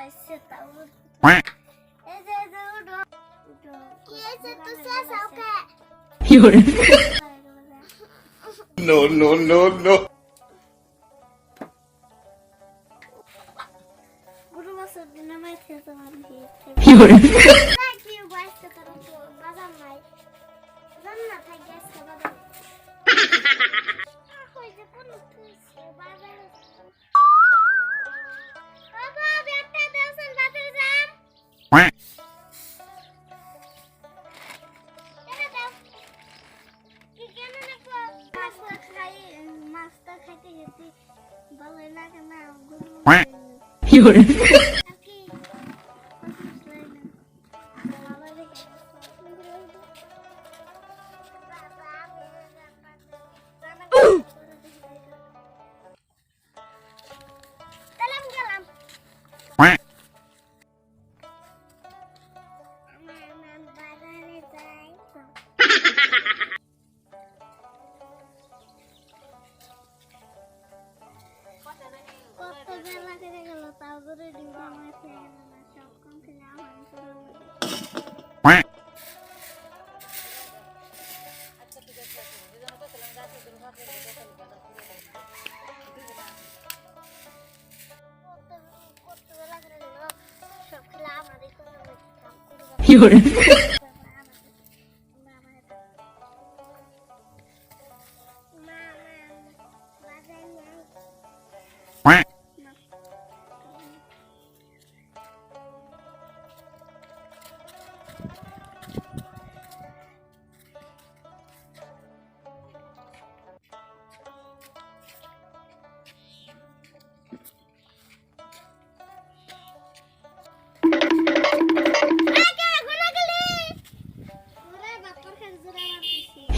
ऐसे ताऊ ऐसे उठो उठो ये से तो से okay No, no, no, no. गुरु बसर दिन में थे तो हम ना की बात करो तो बाजार में जन्ना था गैस का बाजार कोई जो कौन से बाजार बाबा बेटा दर्शन बाजार जाम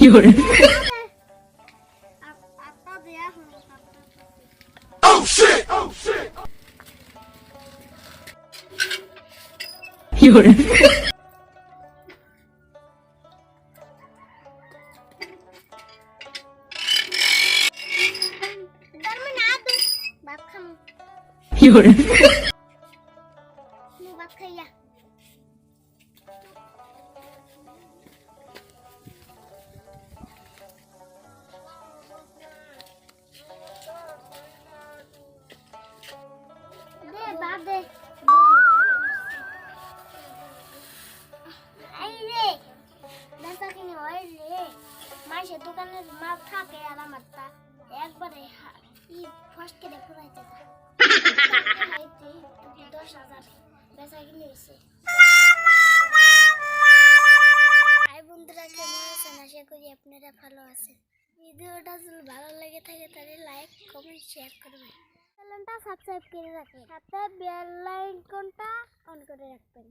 You're Oh shit! Oh shit! You're You're দোকানের মাল থাকে আর আমারটা একবারে ফার্স্ট কে দেখো যাইতে হইতে 10,000 বেচা কিনে হইছে হাই বন্ধুরা কেমন আছেন আশা করি আপনারা ভালো আছেন ভিডিওটা যদি ভালো লাগে থাকে তাহলে লাইক কমেন্ট শেয়ার করবেন চ্যানেলটা সাবস্ক্রাইব করে রাখবেন সাথে বেল আইকনটা অন করে রাখবেন